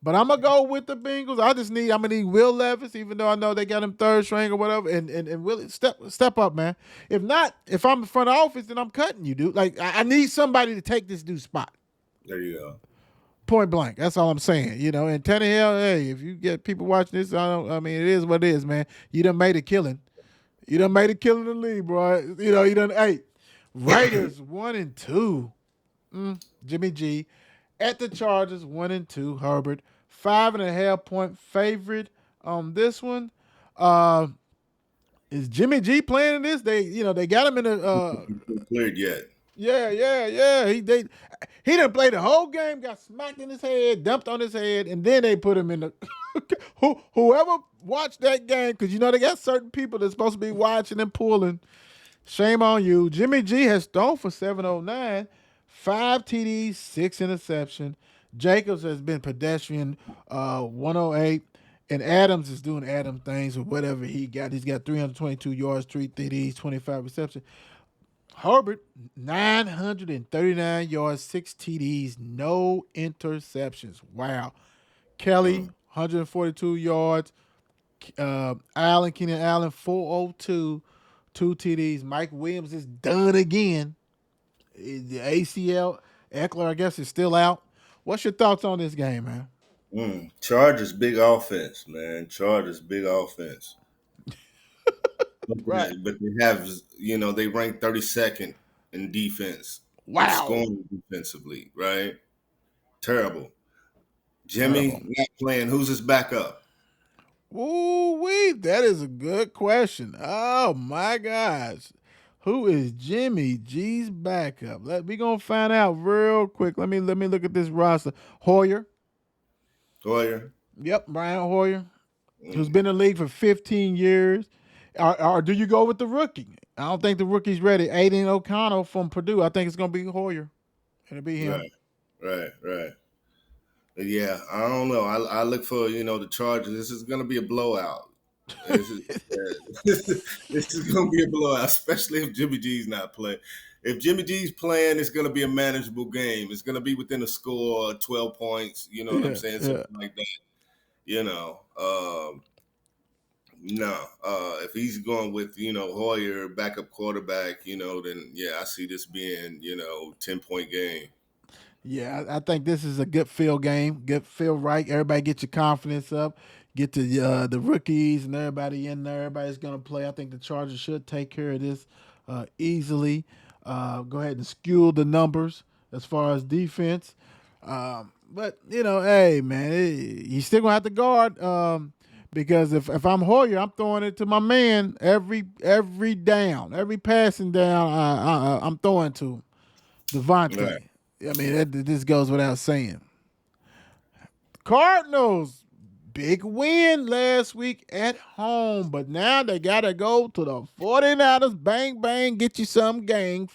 But I'm gonna go with the Bengals. I'm gonna need Will Levis, even though I know they got him third string or whatever. And Will step up, man. If not, if I'm in front office, then I'm cutting you, dude. Like I need somebody to take this dude's spot. There you go. Point blank. That's all I'm saying. And Tannehill, hey, if you get people watching this, I mean, it is what it is, man. You done made a killing. You done made a killing in the league, bro. You done. Hey, Raiders 1-2. Jimmy G. At the Chargers, 1-2. Herbert, 5.5-point favorite on this one. Is Jimmy G playing in this? They got him in the. Cleared yet? Yeah. He didn't play the whole game, got smacked in his head, dumped on his head, and then they put him in the. Whoever watched that game, because you know they got certain people that's supposed to be watching and pulling. Shame on you. Jimmy G has thrown for 709, 5 TDs, 6 interceptions. Jacobs has been pedestrian, 108. And Adams is doing Adam things with whatever he got. He's got 322 yards, 3 TDs, 25 receptions. Herbert, 939 yards, 6 TDs, no interceptions. Wow. Kelly, 142 yards. Keenan Allen, 402, 2 TDs. Mike Williams is done again. The ACL, Eckler, I guess, is still out. What's your thoughts on this game, man? Chargers big offense, man. Chargers big offense. Right. But they have, they rank 32nd in defense and Wow. scoring defensively, right? Terrible. Terrible. Jimmy not playing. Who's his backup? Ooh wee, that is a good question. Oh my gosh. Who is Jimmy G's backup? We gonna find out real quick. Let me look at this roster. Hoyer. Hoyer. Yep, Brian Hoyer, who's Mm, been in the league for 15 years. Or do you go with the rookie? I don't think the rookie's ready. Aiden O'Connell from Purdue. I think it's gonna be Hoyer. It'll be him. right. But yeah, I don't know. I look for the Chargers. This is gonna be a blowout. This is this is gonna be a blowout, especially if Jimmy G's not playing. If Jimmy G's playing, it's gonna be a manageable game. It's gonna be within a score, 12 points. You know what I'm Yeah, saying? yeah. Something like that. You know. No. If he's going with Hoyer, backup quarterback, then yeah, I see this being 10-point game. Yeah, I think this is a good feel game. Good feel right. Everybody get your confidence up. Get the rookies and everybody in there. Everybody's gonna play. I think the Chargers should take care of this easily. Go ahead and skew the numbers as far as defense. But hey man, you still gonna have to guard. Because if I'm Hoyer, I'm throwing it to my man every down, every passing down. I'm throwing to Right. Devontae. I mean, this goes without saying. Cardinals, big win last week at home, but now they got to go to the 49ers. Bang, bang, get you some gang.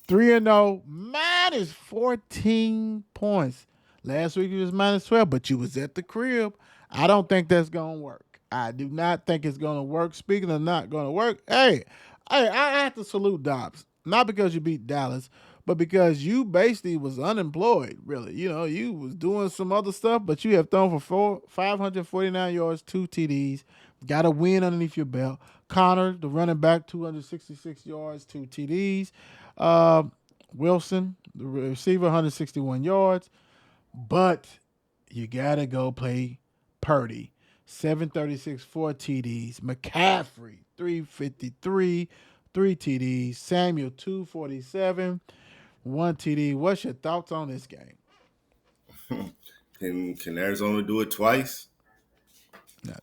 3-0, minus 14 points. Last week it was minus 12, but you was at the crib. I don't think that's going to work. I do not think it's going to work. Speaking of not going to work, I have to salute Dobbs. Not because you beat Dallas, but because you basically was unemployed, really. You was doing some other stuff, but you have thrown for 549 yards, 2 TDs. Got a win underneath your belt. Connor, the running back, 266 yards, 2 TDs. Uh, Wilson, the receiver, 161 yards. But you got to go play Purdy. 736, 4 TDs. McCaffrey, 353, 3 TDs. Samuel, 247, 1 TD. What's your thoughts on this game? Can Arizona do it twice?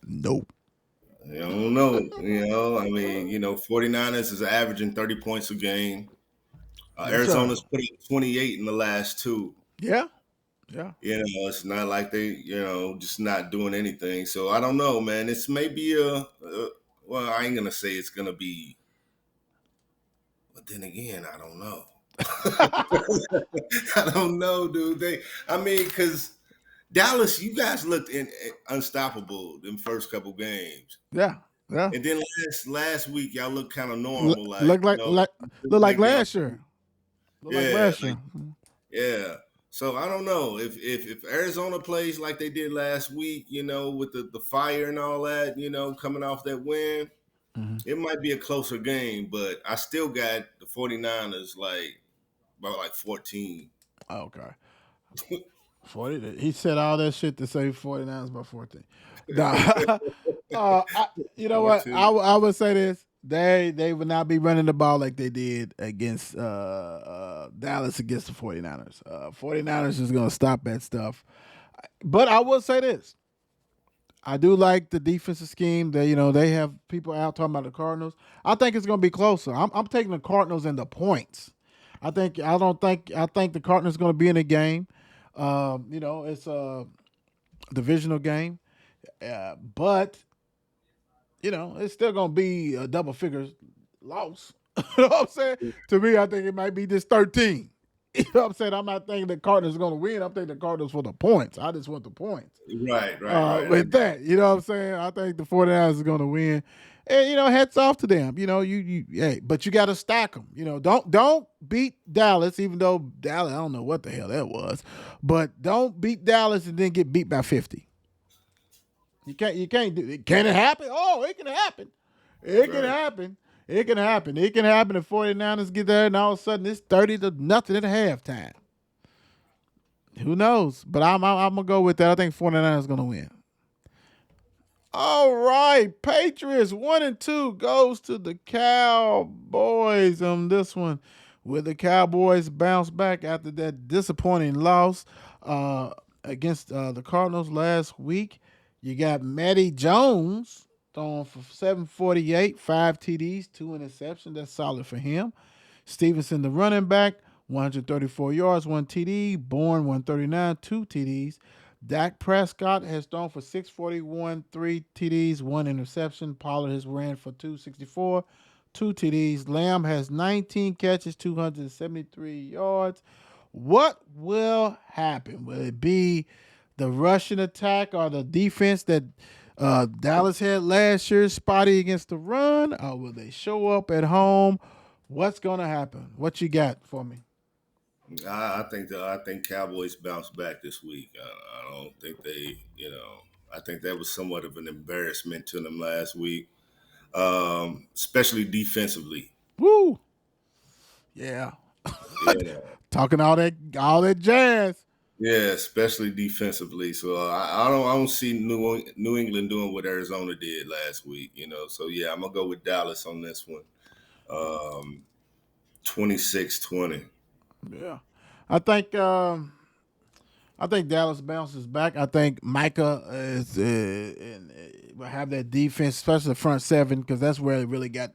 Nope. I don't know. I mean, 49ers is averaging 30 points a game. They're Arizona's terrible. put up 28 in the last two. Yeah, yeah. It's not like they, just not doing anything. So I don't know, man. This may be well, I ain't gonna say it's gonna be, but then again, I don't know. I don't know, dude. Because Dallas, you guys looked unstoppable in first couple games, Yeah, yeah. and then last week y'all looked kind of normal, like Look like, look like like y'all, last year. Look like yeah, last like year. yeah. So I don't know if Arizona plays like they did last week, with the fire and all that, coming off that win, Mhm. it might be a closer game, but I still got the 49ers like about like 14. Okay. 40. He said all that shit to say 49ers by 14. Nah. You know what? 14. I would say this. They would not be running the ball like they did against Dallas against the 49ers. 49ers is going to stop that stuff. But I will say this. I do like the defensive scheme. They have people out talking about the Cardinals. I think it's going to be closer. I'm taking the Cardinals in the points. I think the Cardinals going to be in the game. It's a divisional game, but it's still going to be a double figures loss. You know what I'm saying? To me, I think it might be just 13. You know what I'm saying? I'm not thinking the Cardinals are going to win. I'm thinking the Cardinals for the points. I just want the points. Right, right, right. With that. You know what I'm saying? I think the 49ers are going to win. And hats off to them. Hey, but you got to stack them. Don't beat Dallas, even though Dallas, I don't know what the hell that was, but don't beat Dallas and then get beat by 50. You can't do it. Can it happen? Oh, it can happen. It can Right. happen. It can happen. It can happen if 49ers get there and all of a sudden it's 30 to nothing at halftime. Who knows? But I'm gonna go with that. I think 49ers is gonna win. All right, Patriots 1-2 goes to the Cowboys on this one. Will the Cowboys bounce back after that disappointing loss against the Cardinals last week? You got Matty Jones throwing for 748, 5 TDs, 2 interceptions. That's solid for him. Stevenson, the running back, 134 yards, 1 TD. Bourne, 139, 2 TDs. Dak Prescott has thrown for 641, 3 TDs, 1 interception. Pollard has ran for 264, 2 TDs. Lamb has 19 catches, 273 yards. What will happen? Will it be the Russian attack or the defense that Dallas had last year, spotty against the run, or will they show up at home? What's going to happen? What you got for me? I think Cowboys bounce back this week. I don't think they, I think that was somewhat of an embarrassment to them last week, especially defensively. Woo! Yeah. Yeah, Talking all that jazz. yeah, especially defensively. So I don't see New England doing what Arizona did last week. So yeah, I'm gonna go with Dallas on this one. Um, 26-20. Yeah. I think I think Dallas bounces back. I think Micah will have that defense, especially the front seven, because that's where it really got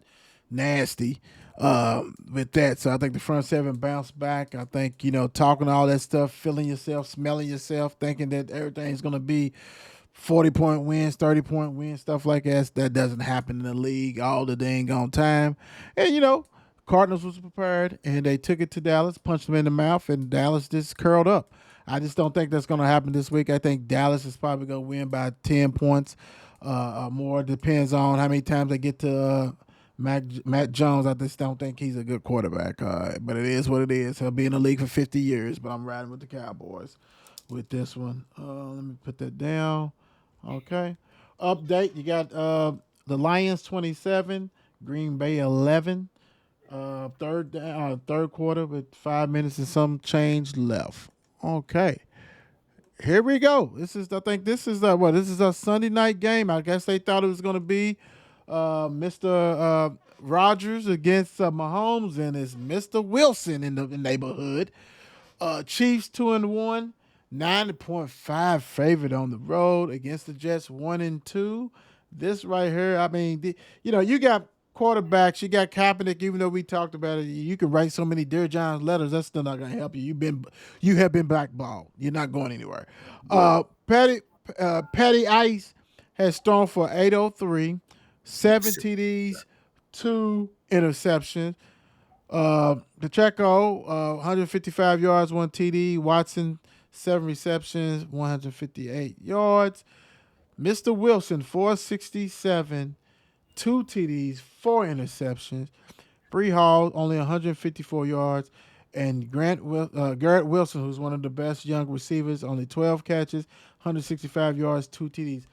nasty with that. So I think the front seven bounced back. I think talking all that stuff, feeling yourself, smelling yourself, thinking that everything's gonna be 40-point wins, 30-point wins, stuff like that. That doesn't happen in the league all the dang on time. And Cardinals was prepared and they took it to Dallas, punched them in the mouth, and Dallas just curled up. I just don't think that's going to happen this week. I think Dallas is probably going to win by 10 points or more. Depends on how many times they get to Matt Jones. I just don't think he's a good quarterback. But it is what it is. He'll be in the league for 50 years, but I'm riding with the Cowboys with this one. Let me put that down. Okay. Update. You got the Lions 27, Green Bay 11. Third quarter with 5 minutes and some change left. Okay, here we go. I think this is this is a Sunday night game. I guess they thought it was going to be Mr. Rogers against Mahomes, and it's Mr. Wilson in the neighborhood. Chiefs 2-1, 9.5 favorite on the road against the Jets 1-2. This right here, I mean, you got quarterbacks, you got Kaepernick. Even though we talked about it, you can write so many Dear John letters. That's still not going to help you. You have been blackballed. You're not going anywhere. Patty Ice has thrown for 803, 7 TDs, 2 interceptions. Pacheco, 155 yards, 1 TD. Watson, 7 receptions, 158 yards. Mr. Wilson, 467, 2 TDs, 4 interceptions. Bree Hall, only 154 yards. And Garrett Wilson, who's one of the best young receivers, only 12 catches, 165 yards, 2 TDs.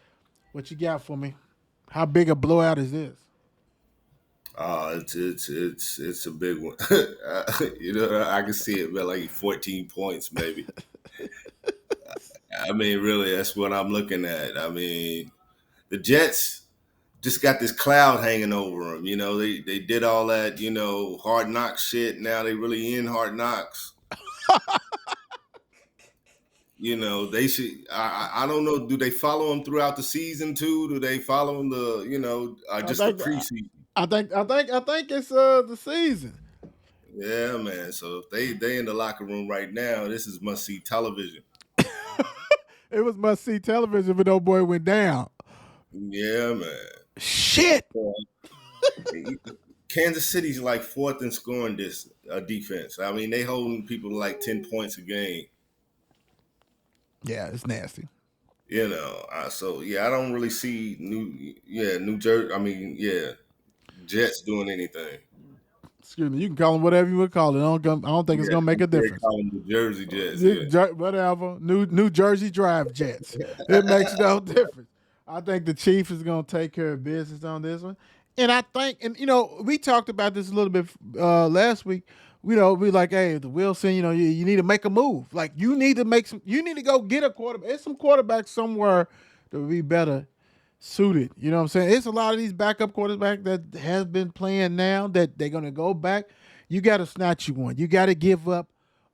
What you got for me? How big a blowout is this? It's a big one. I can see it, but like 14 points maybe. I mean, really, that's what I'm looking at. I mean, the Jets just got this cloud hanging over them. They did all that, hard knock shit. Now they really in hard knocks. They should. I don't know. Do they follow them throughout the season too? Do they follow them I just the think preseason? I think it's the season. Yeah, man. So if they in the locker room right now, this is must see television. It was must see television, but no boy went down. Yeah, man. Shit. Kansas City's like fourth in scoring this defense. I mean, they holding people to like 10 points a game. Yeah, it's nasty. So yeah, I don't really see New Jersey. I mean, yeah, Jets doing anything. Excuse me. You can call them whatever you would call it. I don't think it's Yeah, gonna make a they difference. call them the Jersey Jets. Yeah, Whatever. New Jersey Drive Jets. It makes no difference. I think the Chiefs is gonna take care of business on this one. And I think, and we talked about this a little bit last week. We like, hey, the Wilson, you need to make a move. Like you need to you need to go get a quarterback. There's some quarterbacks somewhere that would be better suited. You know what I'm saying? It's a lot of these backup quarterbacks that has been playing now that they're gonna go back. You got to snatch you one. You got to give up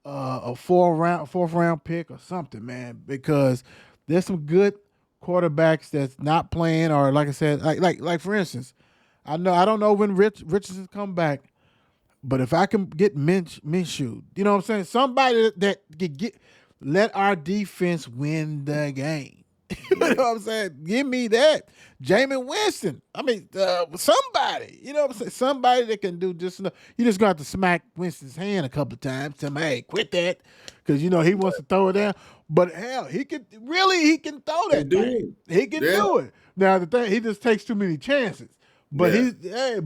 a fourth round pick or something, man, because there's some good quarterbacks that's not playing, or like I said, like for instance, I don't know when Richardson come back, but if I can get Minshew, you know what I'm saying? Somebody that could let our defense win the game. You know what I'm saying? Give me that. Jameis Winston. I mean, somebody. You know what I'm saying? Somebody that can do just enough. You just going to have to smack Winston's hand a couple of times. Tell him, hey, quit that. Because, he wants to throw it down. But hell, he can throw they that do. thing. He can Yeah, do it. Now, the thing, he just takes too many chances. But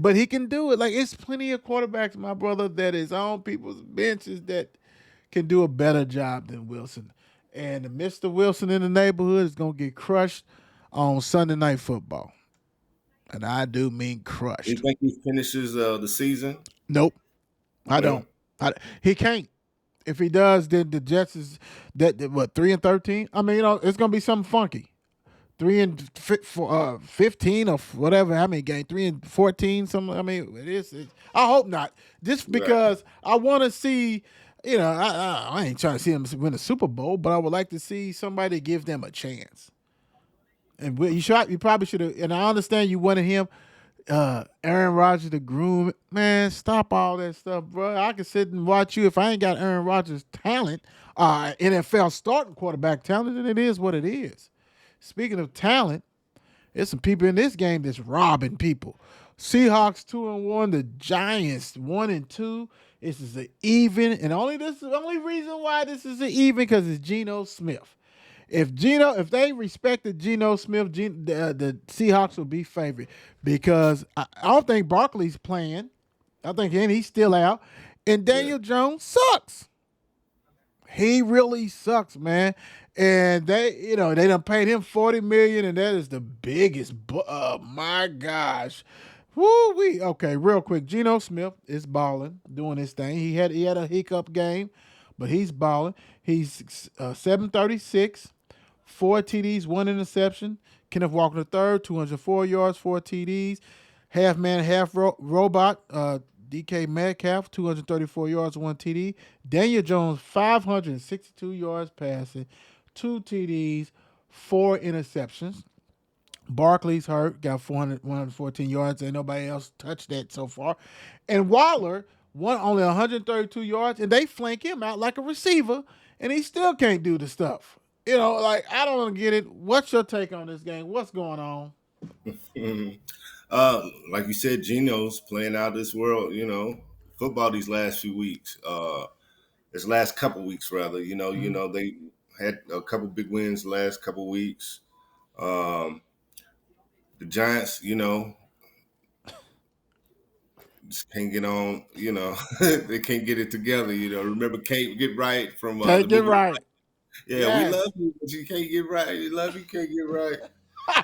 but he can do it. Like, it's plenty of quarterbacks, my brother, that is on people's benches that can do a better job than Wilson. And Mr. Wilson in the neighborhood is going to get crushed on Sunday Night Football. And I do mean you crushed. think he finishes the season? Nope, I No. don't. He can't. If he does, then the Jets is what 3-13. I mean, it's going to be something funky. 3-15 or whatever. How many games? 3-14. Something. I mean, it is. I hope not. Just Right. because I want to see. I ain't trying to see them win a Super Bowl, but I would like to see somebody give them a chance. And you probably should have. And I understand you wanted him, Aaron Rodgers to groom. Man, stop all that stuff, bro. I can sit and watch you if I ain't got Aaron Rodgers' talent, NFL starting quarterback talent. Then it is what it is. Speaking of talent, there's some people in this game that's robbing people. Seahawks 2-1, the Giants 1-2. This is an even, and this is the only reason why this is an even because it's Geno Smith. If they respected Geno Smith, the Seahawks will be favored because I don't think Barkley's playing. I think he's still out, and Daniel Jones sucks. He really sucks, man. And they done paid him $40 million, and that is the biggest. My gosh, woo wee. Okay, real quick, Geno Smith is balling, doing his thing. He had a hiccup game, but he's balling. He's 736, 4 TDs, 1 interception. Kenneth Walker the third, 204 yards, 4 TDs. Half man, half robot. DK Metcalf, 234 yards, 1 TD. Daniel Jones, 562 yards passing, 2 TDs, 4 interceptions. Barkley's hurt, got 114 yards. Ain't nobody else touched that so far. And Waller won only 132 yards, and they flank him out like a receiver, and he still can't do the stuff. I don't get it. What's your take on this game? What's going on? Mhm. Like you said, Geno's playing out this world, football these last few weeks. This last couple weeks rather, they had a couple big wins the last couple weeks. The Giants, just can't get on, they can't get it together, Remember Can't Get Right from the Can't get movie. right. Yeah, we Yes. love you, but you can't get right. We love you, can't get right.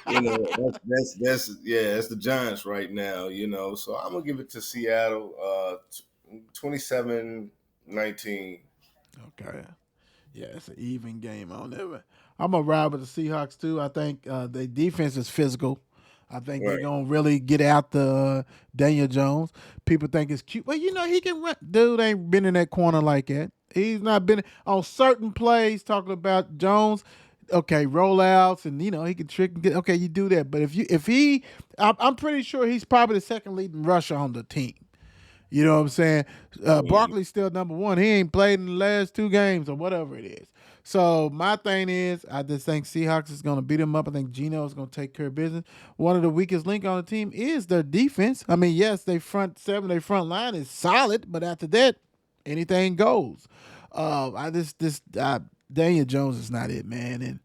That's the Giants right now, So I'm gonna give it to Seattle, 27-19. Okay. Yeah, it's an even game on there. I'm gonna ride with the Seahawks too. I think the defense is physical. I think they're Right. gonna really get out the Daniel Jones. People think it's cute, but he can run. Dude ain't been in that corner like that. He's not been on certain plays. Talking about Jones, okay, rollouts, and he can trick and get. Okay, you do that, but I'm pretty sure he's probably the second leading rusher on the team. You know what I'm saying? Barkley's still number one. He ain't played in the last 2 games or whatever it is. So my thing is, I just think Seahawks is going to beat them up. I think Geno is going to take care of business. One of the weakest link on the team is their defense. I mean, yes, they front seven, their front line is solid, but after that, anything goes. Daniel Jones is not it, man. And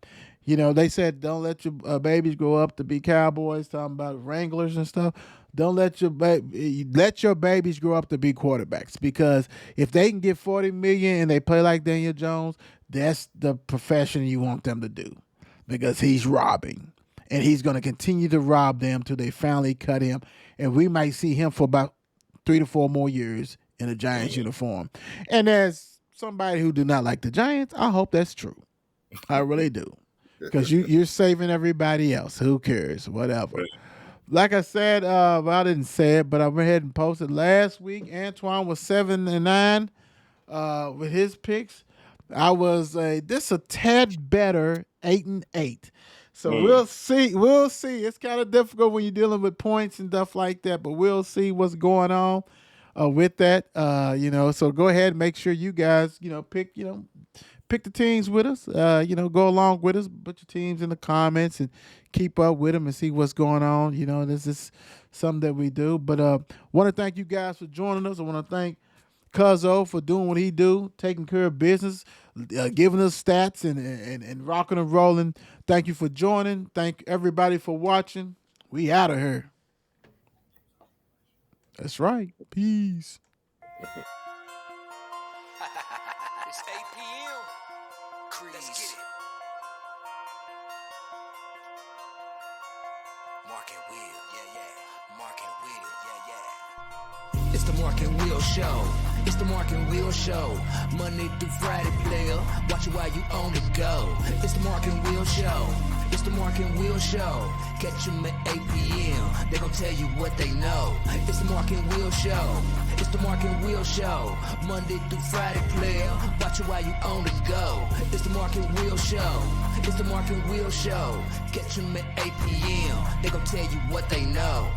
they said don't let your babies grow up to be cowboys. Talking about wranglers and stuff. Don't let your babies grow up to be quarterbacks, because if they can get $40 million and they play like Daniel Jones, that's the profession you want them to do, because he's robbing, and he's going to continue to rob them till they finally cut him, and we might see him for about 3 to 4 more years in a Giants uniform. And as somebody who do not like the Giants, I hope that's true. I really do, because you're saving everybody else. Who cares? Whatever. Like I said, I didn't say it, but I went ahead and posted last week. Antwan was 7-9 with his picks. I was a tad better, 8-8. So we'll see. We'll see. It's kind of difficult when you're dealing with points and stuff like that, but we'll see what's going on with that. So go ahead and make sure you guys, pick the teams with us. Go along with us. Put your teams in the comments and keep up with them and see what's going on. This is something that we do. But want to thank you guys for joining us. I want to thank Cuzzo for doing what he do, taking care of business, giving us stats and rocking and rolling. Thank you for joining. Thank everybody for watching. We out of here. That's right. Peace. It's 8 p.m. Crease. Let's get it. Mark and Will, yeah. Mark and Will, yeah. It's the Mark and Will Show. It's the Mark and Will Show. Monday through Friday, player. Watch it while you on the go. It's the Mark and Will Show. It's the Mark and Will Show. Catch them at 8 p.m. They gon' tell you what they know. It's the Mark and Will Show. It's the Mark and Will Show. Monday through Friday, player. Watch it while you on the go. It's the Mark and Will Show. It's the Mark and Will Show. Catch them at 8 p.m. They gon' tell you what they know.